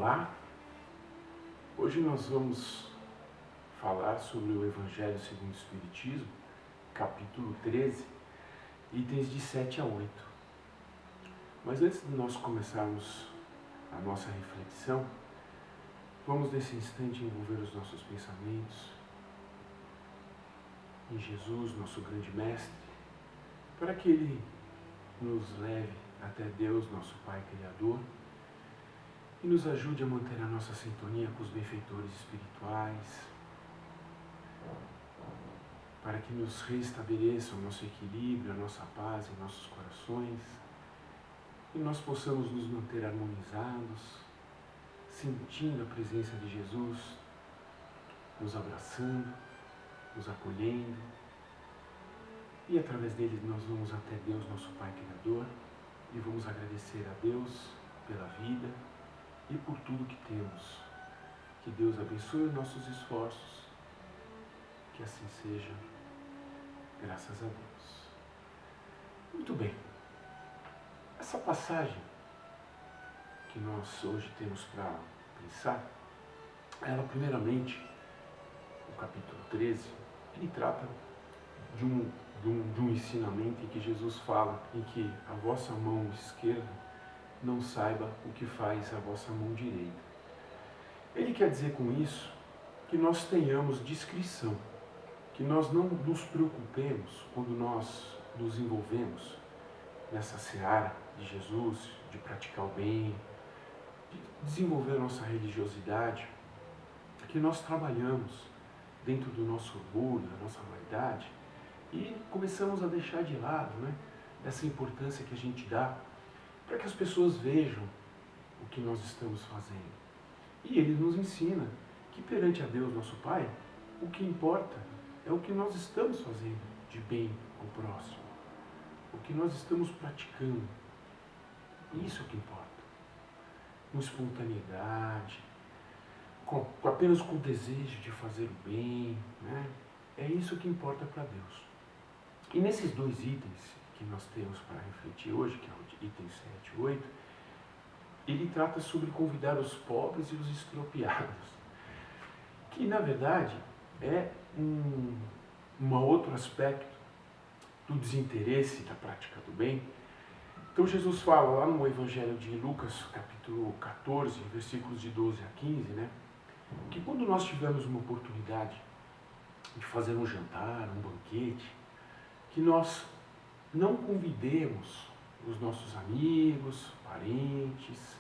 Olá, hoje nós vamos falar sobre o Evangelho segundo o Espiritismo, capítulo 13, itens de 7 a 8. Mas antes de nós começarmos a nossa reflexão, vamos nesse instante envolver os nossos pensamentos em Jesus, nosso grande Mestre, para que Ele nos leve até Deus, nosso Pai Criador, e nos ajude a manter a nossa sintonia com os benfeitores espirituais, para que nos restabeleçam o nosso equilíbrio, a nossa paz em nossos corações, e nós possamos nos manter harmonizados, sentindo a presença de Jesus, nos abraçando, nos acolhendo, e através dele nós vamos até Deus, nosso Pai Criador, e vamos agradecer a Deus pela vida e por tudo que temos. Que Deus abençoe os nossos esforços, que assim seja, graças a Deus. Muito bem, essa passagem que nós hoje temos para pensar, ela primeiramente, o capítulo 13, ele trata de um ensinamento em que Jesus fala em que a vossa mão esquerda não saiba o que faz a vossa mão direita. Ele quer dizer com isso que nós tenhamos discrição, que nós não nos preocupemos quando nós nos envolvemos nessa seara de Jesus, de praticar o bem, de desenvolver a nossa religiosidade, que nós trabalhamos dentro do nosso orgulho, da nossa vaidade, e começamos a deixar de lado, essa importância que a gente dá para que as pessoas vejam o que nós estamos fazendo. E ele nos ensina que perante a Deus, nosso Pai, o que importa é o que nós estamos fazendo de bem ao próximo, o que nós estamos praticando. Isso é o que importa. Com espontaneidade, apenas com o desejo de fazer o bem, É isso que importa para Deus. E nesses dois itens que nós temos para refletir hoje, que é o item 7 e 8, ele trata sobre convidar os pobres e os estropiados, que na verdade é um outro aspecto do desinteresse da prática do bem. Então Jesus fala lá no Evangelho de Lucas, capítulo 14, versículos de 12 a 15, que quando nós tivermos uma oportunidade de fazer um jantar, um banquete, que nós não convidemos os nossos amigos, parentes,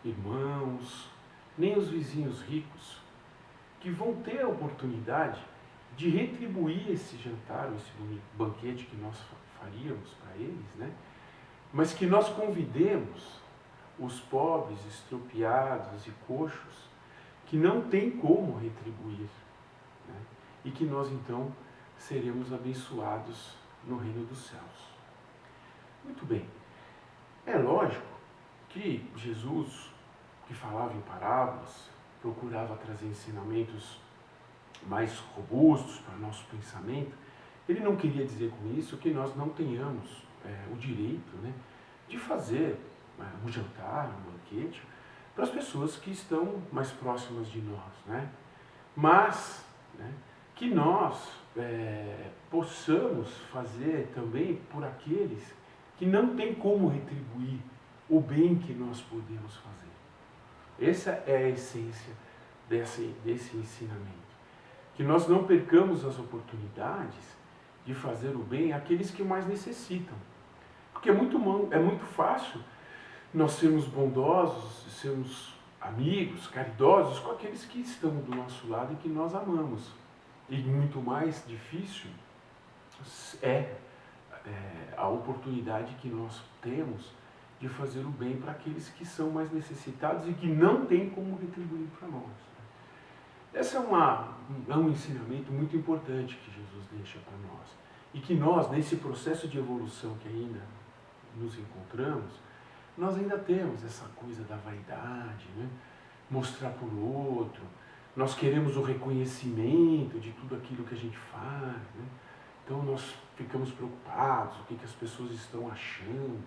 irmãos, nem os vizinhos ricos, que vão ter a oportunidade de retribuir esse jantar, esse banquete que nós faríamos para eles, mas que nós convidemos os pobres, estropiados e coxos, que não têm como retribuir, e que nós então seremos abençoados no reino dos céus. Muito bem, é lógico que Jesus, que falava em parábolas, procurava trazer ensinamentos mais robustos para o nosso pensamento. Ele não queria dizer com isso que nós não tenhamos o direito de fazer um jantar, um banquete, para as pessoas que estão mais próximas de nós, mas que nós possamos fazer também por aqueles que não têm como retribuir o bem que nós podemos fazer. Essa é a essência desse ensinamento. Que nós não percamos as oportunidades de fazer o bem àqueles que mais necessitam. Porque é muito fácil nós sermos bondosos, sermos amigos, caridosos com aqueles que estão do nosso lado e que nós amamos. E muito mais difícil é a oportunidade que nós temos de fazer o bem para aqueles que são mais necessitados e que não têm como retribuir para nós. Esse é um ensinamento muito importante que Jesus deixa para nós. E que nós, nesse processo de evolução que ainda nos encontramos, nós ainda temos essa coisa da vaidade, mostrar para o outro. Nós queremos o reconhecimento de tudo aquilo que a gente faz, Então nós ficamos preocupados, o que as pessoas estão achando.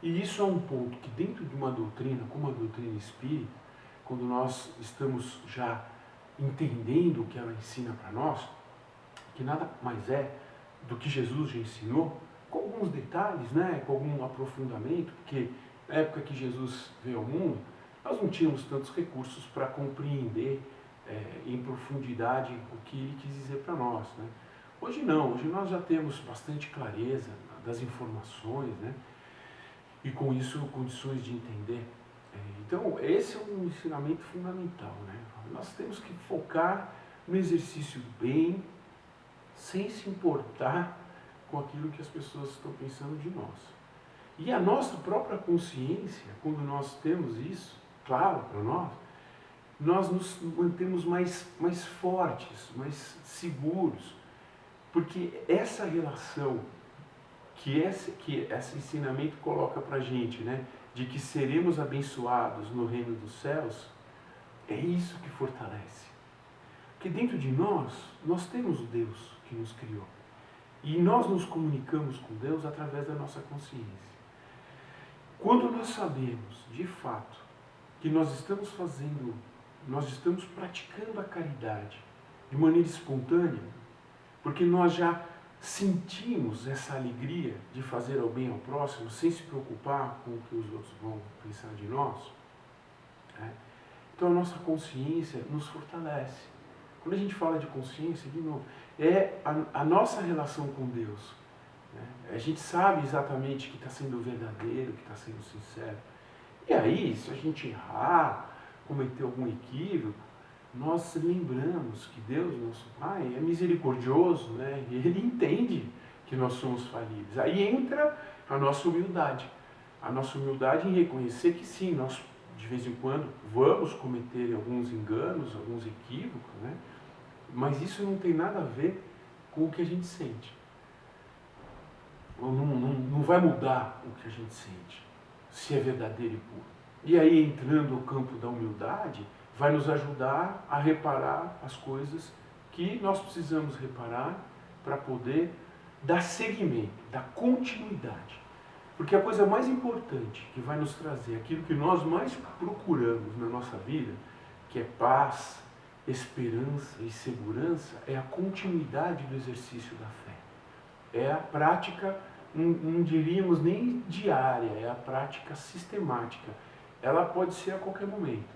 E isso é um ponto que dentro de uma doutrina, como a doutrina espírita, quando nós estamos já entendendo o que ela ensina para nós, que nada mais é do que Jesus já ensinou, com alguns detalhes, né, com algum aprofundamento, porque na época que Jesus veio ao mundo, nós não tínhamos tantos recursos para compreender em profundidade o que ele quis dizer para nós, né? Hoje não, hoje nós já temos bastante clareza das informações, né? E com isso condições de entender. Então esse é um ensinamento fundamental, né? Nós temos que focar no exercício do bem, sem se importar com aquilo que as pessoas estão pensando de nós. E a nossa própria consciência, quando nós temos isso claro para nós nos mantemos mais fortes, mais seguros, porque essa relação que esse ensinamento coloca para a gente, né, de que seremos abençoados no reino dos céus, é isso que fortalece. Porque dentro de nós temos o Deus que nos criou. E nós nos comunicamos com Deus através da nossa consciência. Quando nós sabemos, de fato, que nós estamos praticando a caridade de maneira espontânea, porque nós já sentimos essa alegria de fazer o bem ao próximo, sem se preocupar com o que os outros vão pensar de nós, né? Então a nossa consciência nos fortalece. Quando a gente fala de consciência, de novo, é a nossa relação com Deus, né? A gente sabe exatamente que está sendo verdadeiro, que está sendo sincero. E aí, se a gente errar, cometer algum equívoco, nós lembramos que Deus, nosso Pai, é misericordioso, né? E Ele entende que nós somos falíveis. Aí entra a nossa humildade em reconhecer que sim, nós de vez em quando vamos cometer alguns enganos, alguns equívocos, né? Mas isso não tem nada a ver com o que a gente sente. Não vai mudar o que a gente sente, se é verdadeiro e puro. E aí, entrando no campo da humildade, vai nos ajudar a reparar as coisas que nós precisamos reparar para poder dar seguimento, dar continuidade. Porque a coisa mais importante que vai nos trazer aquilo que nós mais procuramos na nossa vida, que é paz, esperança e segurança, é a continuidade do exercício da fé. É a prática, não diríamos nem diária, é a prática sistemática. Ela pode ser a qualquer momento,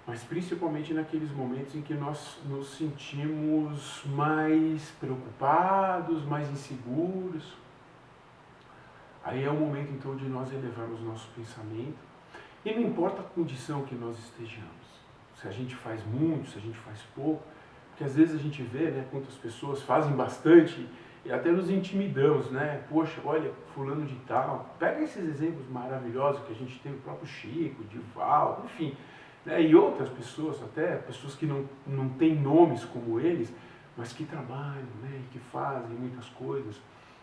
mas principalmente naqueles momentos em que nós nos sentimos mais preocupados, mais inseguros. Aí é o momento então de nós elevarmos nosso pensamento, e não importa a condição que nós estejamos, se a gente faz muito, se a gente faz pouco, porque às vezes a gente vê, né, quantas pessoas fazem bastante e até nos intimidamos, né? Poxa, olha, fulano de tal. Pega esses exemplos maravilhosos que a gente tem, o próprio Chico, Divaldo, enfim, né? E outras pessoas, até pessoas que não têm nomes como eles, mas que trabalham, né, e que fazem muitas coisas.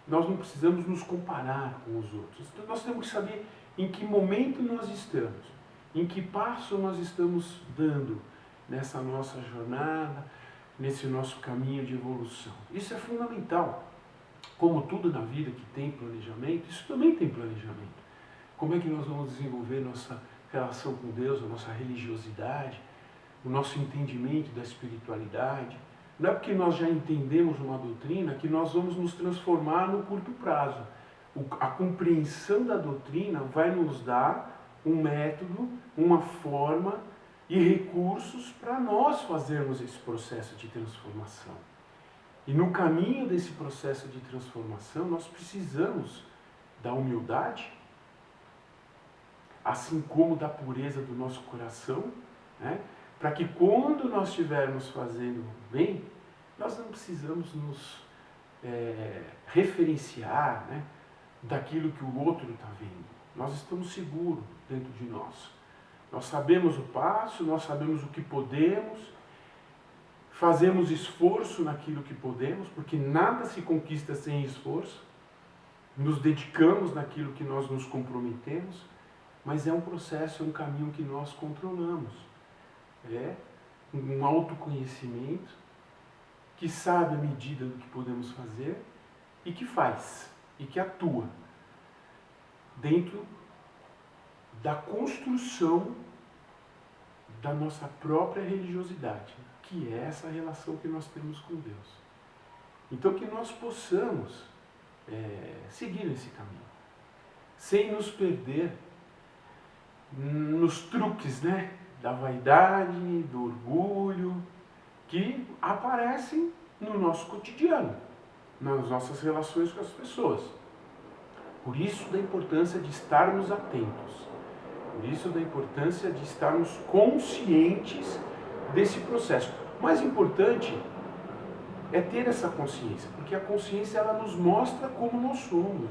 Nós não precisamos nos comparar com os outros. Então, nós temos que saber em que momento nós estamos, em que passo nós estamos dando nessa nossa jornada, nesse nosso caminho de evolução. Isso é fundamental. Como tudo na vida que tem planejamento, isso também tem planejamento. Como é que nós vamos desenvolver nossa relação com Deus, a nossa religiosidade, o nosso entendimento da espiritualidade? Não é porque nós já entendemos uma doutrina que nós vamos nos transformar no curto prazo. A compreensão da doutrina vai nos dar um método, uma forma e recursos para nós fazermos esse processo de transformação. E no caminho desse processo de transformação, nós precisamos da humildade, assim como da pureza do nosso coração, né? Para que quando nós estivermos fazendo bem, nós não precisamos nos referenciar, né, daquilo que o outro está vendo. Nós estamos seguros dentro de nós. Nós sabemos o passo, nós sabemos o que podemos, fazemos esforço naquilo que podemos, porque nada se conquista sem esforço. Nos dedicamos naquilo que nós nos comprometemos, mas é um processo, é um caminho que nós controlamos. É um autoconhecimento que sabe a medida do que podemos fazer e que faz, e que atua dentro da construção da nossa própria religiosidade, que é essa relação que nós temos com Deus. Então que nós possamos seguir esse caminho, sem nos perder nos truques, né, da vaidade, do orgulho, que aparecem no nosso cotidiano, nas nossas relações com as pessoas. Por isso da importância de estarmos atentos, por isso da importância de estarmos conscientes desse processo. O mais importante é ter essa consciência, porque a consciência ela nos mostra como nós somos.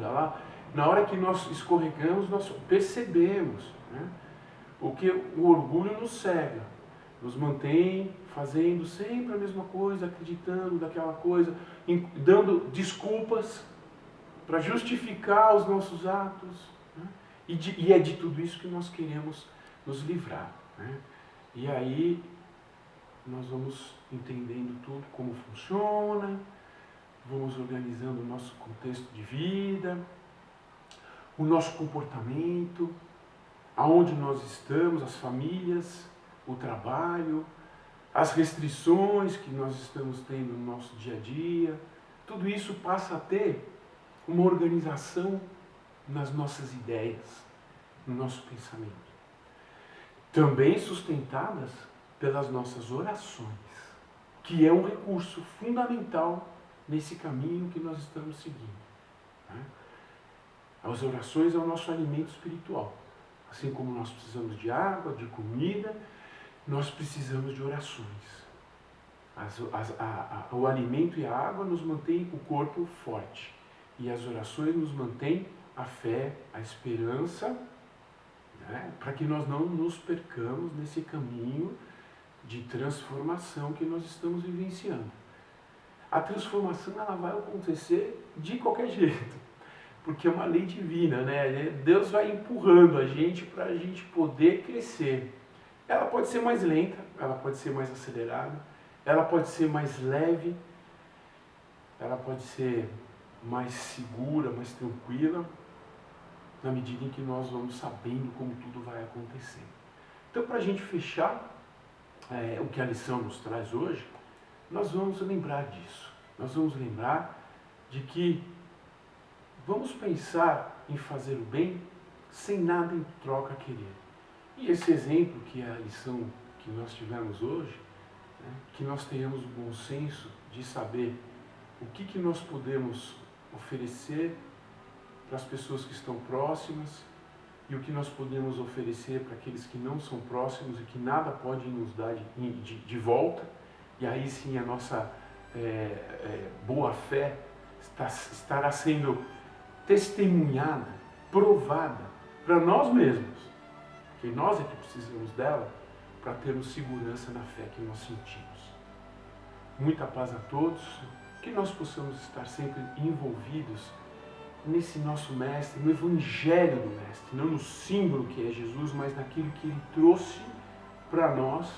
Na hora que nós escorregamos, nós percebemos, né? O que o orgulho nos cega, nos mantém fazendo sempre a mesma coisa, acreditando daquela coisa, dando desculpas para justificar os nossos atos, né? E é de tudo isso que nós queremos nos livrar, né? E aí nós vamos entendendo tudo como funciona, vamos organizando o nosso contexto de vida, o nosso comportamento, aonde nós estamos, as famílias, o trabalho, as restrições que nós estamos tendo no nosso dia a dia. Tudo isso passa a ter uma organização nas nossas ideias, no nosso pensamento. Também sustentadas pelas nossas orações, que é um recurso fundamental nesse caminho que nós estamos seguindo, né? As orações é o nosso alimento espiritual. Assim como nós precisamos de água, de comida, nós precisamos de orações. O alimento e a água nos mantêm o corpo forte. E as orações nos mantêm a fé, a esperança, né? Para que nós não nos percamos nesse caminho de transformação que nós estamos vivenciando. A transformação ela vai acontecer de qualquer jeito, porque é uma lei divina, né? Deus vai empurrando a gente para a gente poder crescer. Ela pode ser mais lenta, ela pode ser mais acelerada, ela pode ser mais leve, ela pode ser mais segura, mais tranquila, na medida em que nós vamos sabendo como tudo vai acontecer. Então, para a gente fechar o que a lição nos traz hoje, nós vamos lembrar disso. Nós vamos lembrar de que vamos pensar em fazer o bem sem nada em troca querer. E esse exemplo, que é a lição que nós tivemos hoje, né, que nós tenhamos o bom senso de saber o que nós podemos oferecer para as pessoas que estão próximas e o que nós podemos oferecer para aqueles que não são próximos e que nada pode nos dar de volta. E aí sim a nossa boa fé estará sendo testemunhada, provada para nós mesmos, porque nós é que precisamos dela para termos segurança na fé que nós sentimos. Muita paz a todos, que nós possamos estar sempre envolvidos nesse nosso Mestre, no Evangelho do Mestre, não no símbolo que é Jesus, mas naquilo que Ele trouxe para nós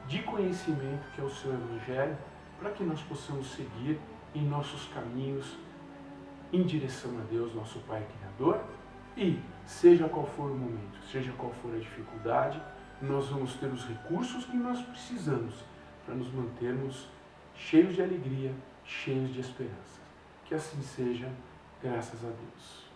de conhecimento, que é o seu Evangelho, para que nós possamos seguir em nossos caminhos em direção a Deus, nosso Pai Criador, e seja qual for o momento, seja qual for a dificuldade, nós vamos ter os recursos que nós precisamos para nos mantermos cheios de alegria, cheios de esperança. Que assim seja, graças a Deus.